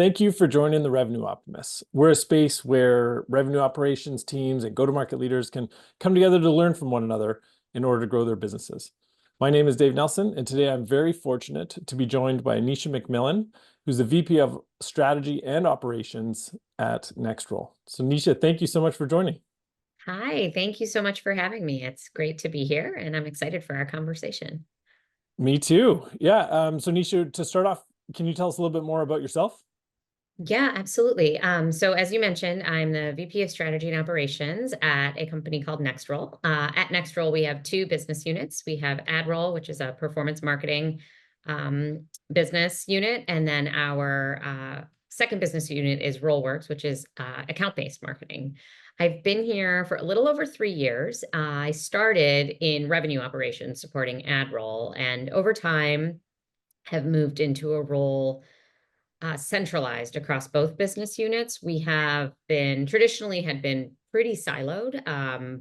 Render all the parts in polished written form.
thank you for joining the Revenue Optimists. We're a space where revenue operations teams and go-to-market leaders can come together to learn from one another in order to grow their businesses. My name is Dave Nelson, and today I'm very fortunate to be joined by Nisha MacMilan, who's the VP of Strategy and Operations at NextRoll. So Nisha, thank you so much for joining. Hi, thank you so much for having me. It's great to be here, and I'm excited for our conversation. Me too. Yeah. So Nisha, to start off, can you tell us a little bit more about yourself? Yeah, absolutely. So as you mentioned, I'm the VP of Strategy and Operations at a company called NextRoll. At NextRoll, we have two business units. We have AdRoll, which is a performance marketing business unit, and then our second business unit is RollWorks, which is account-based marketing. I've been here for a little over 3 years. I started in revenue operations supporting AdRoll, and over time have moved into a role centralized across both business units. We have been traditionally had been pretty siloed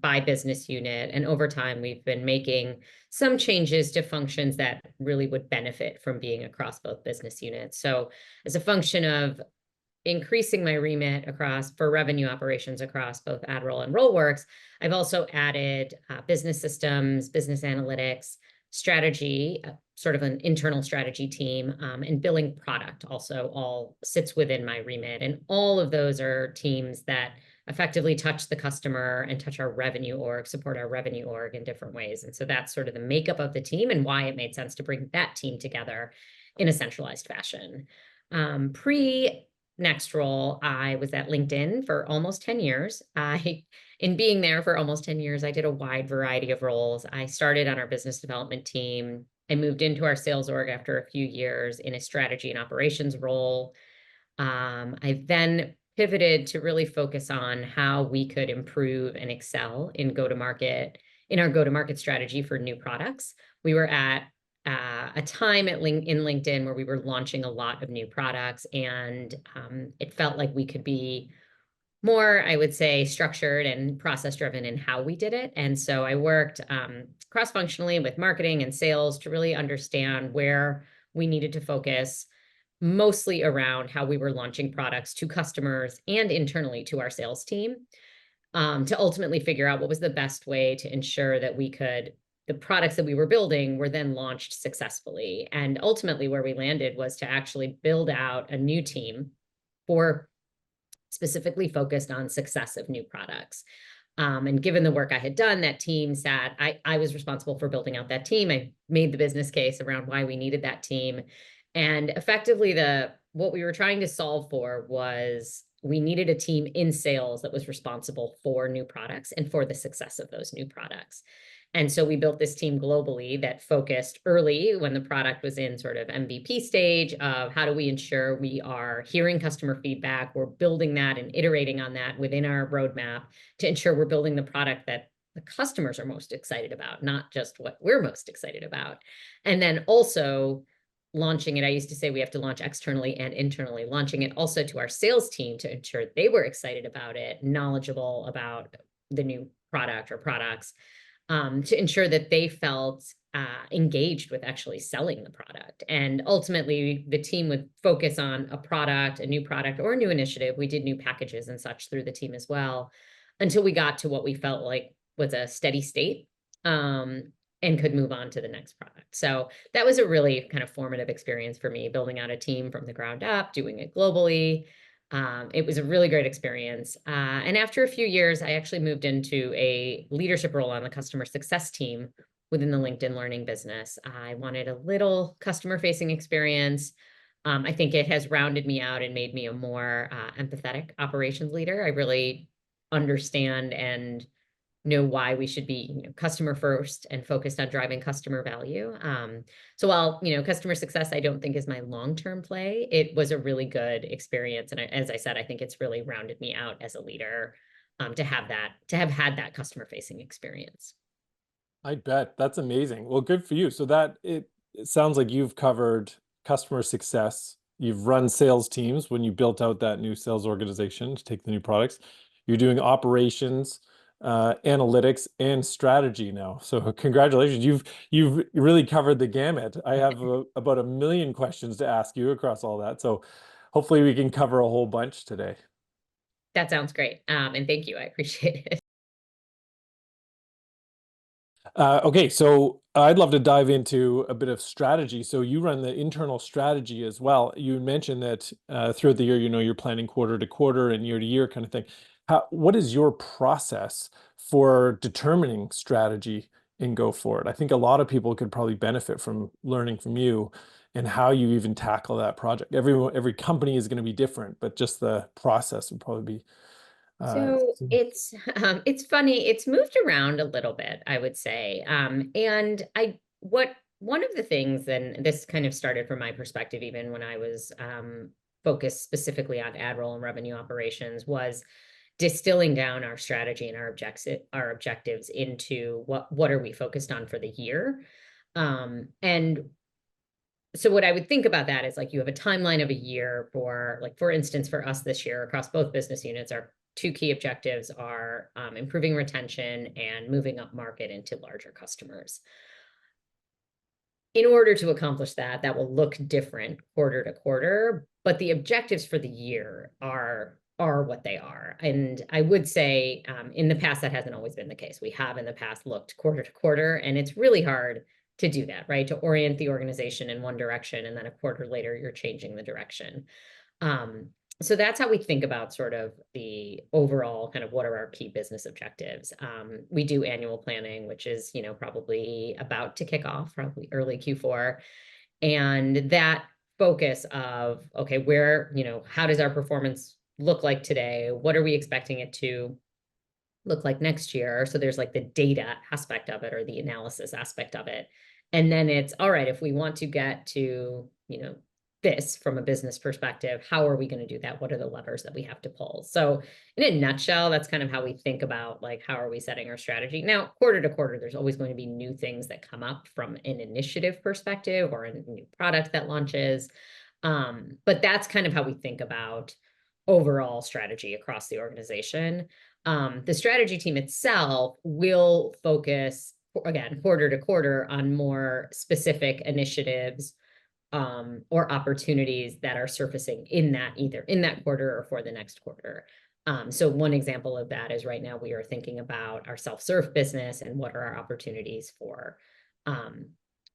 by business unit, and over time we've been making some changes to functions that really would benefit from being across both business units. So as a function of increasing my remit across for revenue operations across both AdRoll and RollWorks, I've also added business systems, business analytics, strategy, sort of an internal strategy team, and billing product also all sits within my remit. And all of those are teams that effectively touch the customer and touch our revenue org, support our revenue org in different ways. And so that's sort of the makeup of the team and why it made sense to bring that team together in a centralized fashion. Pre-NextRoll, I was at LinkedIn for almost 10 years. In being there for almost 10 years, I did a wide variety of roles. I started on our business development team. I moved into our sales org after a few years in a strategy and operations role. I then pivoted to really focus on how we could improve and excel in our go-to-market strategy for new products. We were at a time in LinkedIn where we were launching a lot of new products, and it felt like we could be more, I would say, structured and process-driven in how we did it. And so I worked cross-functionally with marketing and sales to really understand where we needed to focus, mostly around how we were launching products to customers and internally to our sales team, to ultimately figure out what was the best way to ensure that the products that we were building were then launched successfully. And ultimately where we landed was to actually build out a new team specifically focused on success of new products. And given the work I had done, that team I was responsible for building out that team. I made the business case around why we needed that team. And effectively, what we were trying to solve for was we needed a team in sales that was responsible for new products and for the success of those new products. And so we built this team globally that focused early when the product was in sort of MVP stage of how do we ensure we are hearing customer feedback, we're building that and iterating on that within our roadmap to ensure we're building the product that the customers are most excited about, not just what we're most excited about. And then also launching it, I used to say we have to launch externally and internally, launching it also to our sales team to ensure they were excited about it, knowledgeable about the new product or products, to ensure that they felt engaged with actually selling the product. And ultimately, the team would focus on a product, a new product, or a new initiative. We did new packages and such through the team as well, until we got to what we felt like was a steady state, and could move on to the next product. So that was a really kind of formative experience for me, building out a team from the ground up, doing it globally. It was a really great experience. And after a few years, I actually moved into a leadership role on the customer success team within the LinkedIn Learning business. I wanted a little customer-facing experience. I think it has rounded me out and made me a more empathetic operations leader. I really understand and know why we should be customer first and focused on driving customer value. So while customer success I don't think is my long-term play, it was a really good experience, and as I said, I think it's really rounded me out as a leader, to have had that customer facing experience. I bet. That's amazing. Well, good for you. So it sounds like you've covered customer success. You've run sales teams when you built out that new sales organization to take the new products. You're doing operations, analytics, and strategy now. So congratulations. You've really covered the gamut. I have about 1 million questions to ask you across all that. So hopefully we can cover a whole bunch today. That sounds great. And thank you. I appreciate it. Okay, so I'd love to dive into a bit of strategy. So you run the internal strategy as well. You mentioned that throughout the year, you're planning quarter to quarter and year to year kind of thing. What is your process for determining strategy in Go Forward? I think a lot of people could probably benefit from learning from you and how you even tackle that project. Every company is going to be different, but just the process would probably be So it's funny, it's moved around a little bit, I would say. And one of the things, and this kind of started from my perspective, even when I was focused specifically on ad roll and revenue operations, was distilling down our strategy and our objectives into what are we focused on for the year. And so what I would think about that is like you have a timeline of a year for, like, for instance, for us this year across both business units, our two key objectives are improving retention and moving up market into larger customers. In order to accomplish that, that will look different quarter to quarter, but the objectives for the year are what they are. And I would say in the past, that hasn't always been the case. We have in the past looked quarter to quarter, and it's really hard to do that, right? To orient the organization in one direction, and then a quarter later, you're changing the direction. So that's how we think about sort of the overall kind of what are our key business objectives. We do annual planning, which is, probably about to kick off, probably early Q4. And that focus of, okay, how does our performance look like today? What are we expecting it to look like next year? So there's like the data aspect of it, or the analysis aspect of it. And then it's, all right, if we want to get to, this from a business perspective, how are we going to do that? What are the levers that we have to pull? So in a nutshell, that's kind of how we think about, like, how are we setting our strategy? Now, quarter to quarter, there's always going to be new things that come up from an initiative perspective or a new product that launches. But that's kind of how we think about overall strategy across the organization. The strategy team itself will focus, again, quarter to quarter on more specific initiatives or opportunities that are surfacing either in that quarter or for the next quarter. So one example of that is right now we are thinking about our self-serve business and what are our opportunities for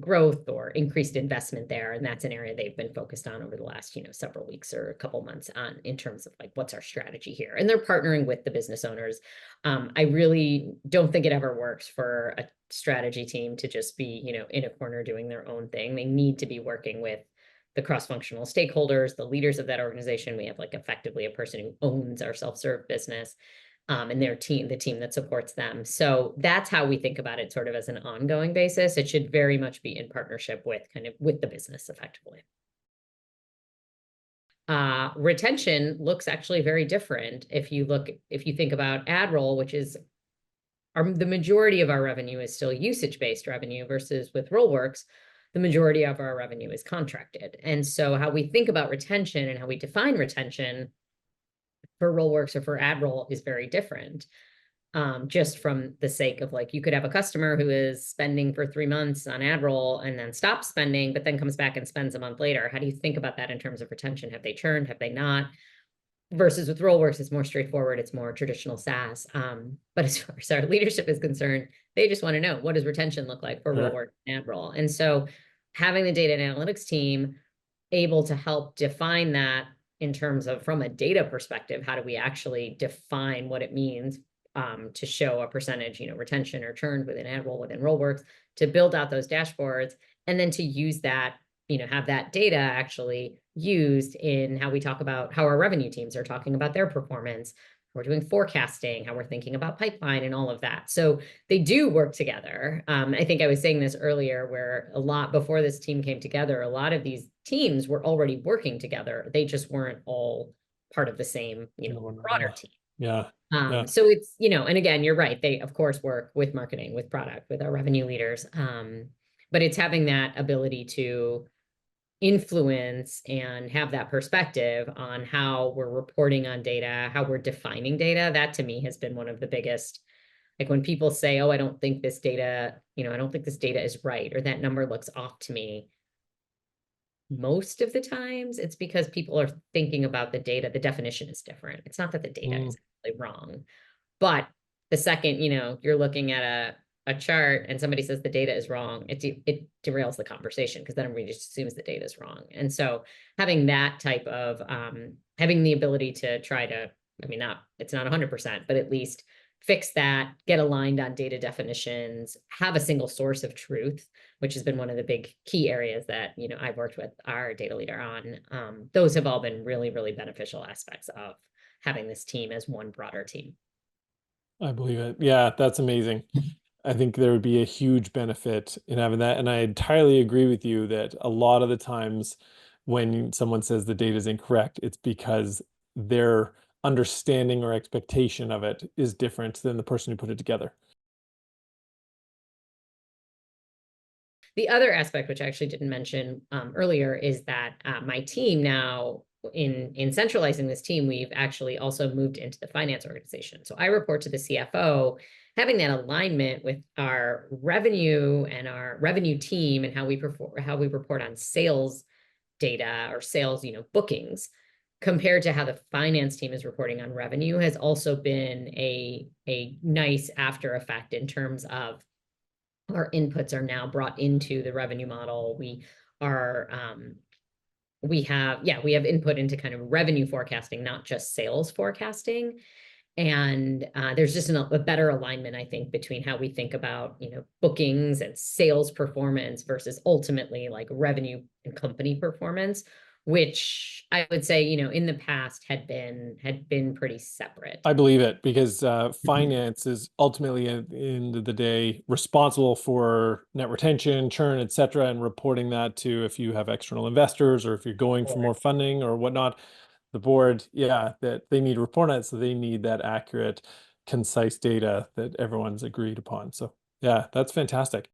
growth or increased investment there. And that's an area they've been focused on over the last, several weeks or a couple months on, in terms of like, what's our strategy here? And they're partnering with the business owners. I really don't think it ever works for a strategy team to just be, in a corner doing their own thing. They need to be working with the cross-functional stakeholders, the leaders of that organization. We have like effectively a person who owns our self-serve business. And their team, the team that supports them. So that's how we think about it sort of as an ongoing basis. It should very much be in partnership with the business effectively. Retention looks actually very different. If you think about ad roll, which is the majority of our revenue is still usage-based revenue, versus with Rollworks, the majority of our revenue is contracted. And so how we think about retention and how we define retention for Rollworks or for ad roll is very different. Just from the sake of, like, you could have a customer who is spending for 3 months on ad roll and then stops spending, but then comes back and spends a month later. How do you think about that in terms of retention? Have they churned? Have they not? Versus with Rollworks, it's more straightforward. It's more traditional SaaS. But as far as our leadership is concerned, they just want to know, what does retention look like for Rollworks and ad roll? And so having the data and analytics team able to help define that in terms of, from a data perspective, how do we actually define what it means to show a percentage, retention or churn within ad roll, within Rollworks, to build out those dashboards, and then to use that, have that data actually used in how we talk about how our revenue teams are talking about their performance. We're doing forecasting, how we're thinking about pipeline and all of that. So they do work together. I think I was saying this earlier, where a lot before this team came together, a lot of these teams were already working together. They just weren't all part of the same, broader team. Yeah. So it's, and again, you're right. They, of course, work with marketing, with product, with our revenue leaders. But it's having that ability to influence and have that perspective on how we're reporting on data, how we're defining data. That to me has been one of the biggest, like, when people say, oh, I don't think this data, I don't think this data is right, or that number looks off to me. most of the times it's because people are thinking about the data. The definition is different. It's not that the data is actually wrong, but the second, you're looking at a chart and somebody says the data is wrong, it derails the conversation, because then everybody just assumes the data is wrong. And so having that type of having the ability to try to, I mean, it's not 100%, but at least fix that, get aligned on data definitions, have a single source of truth, which has been one of the big key areas that, I've worked with our data leader on. Those have all been really, really beneficial aspects of having this team as one broader team. I believe it. Yeah, that's amazing. I think there would be a huge benefit in having that. And I entirely agree with you that a lot of the times when someone says the data is incorrect, it's because their understanding or expectation of it is different than the person who put it together. The other aspect, which I actually didn't mention earlier, is that my team now, in centralizing this team, we've actually also moved into the finance organization. So I report to the CFO, having that alignment with our revenue and our revenue team, and how we report on sales data or sales, bookings, compared to how the finance team is reporting on revenue, has also been a nice after effect in terms of our inputs are now brought into the revenue model. We have input into kind of revenue forecasting, not just sales forecasting. And there's just a better alignment, I think, between how we think about, bookings and sales performance versus ultimately like revenue and company performance, which I would say, in the past had been pretty separate. I believe it, because finance is ultimately, at the end of the day, responsible for net retention, churn, et cetera, and reporting that to, if you have external investors or if you're going for more funding or whatnot, the board, that they need to report on it. So they need that accurate, concise data that everyone's agreed upon. So yeah, that's fantastic.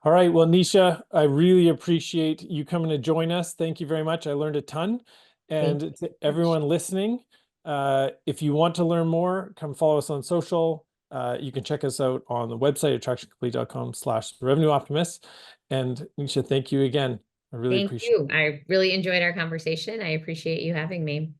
All right. Well, Nisha, I really appreciate you coming to join us. Thank you very much. I learned a ton. And to everyone listening, if you want to learn more, come follow us on social. You can check us out on the website, attractioncomplete.com/revenue optimists. And Nisha, thank you again. I really Thank appreciate it. you. I really enjoyed our conversation. I appreciate you having me.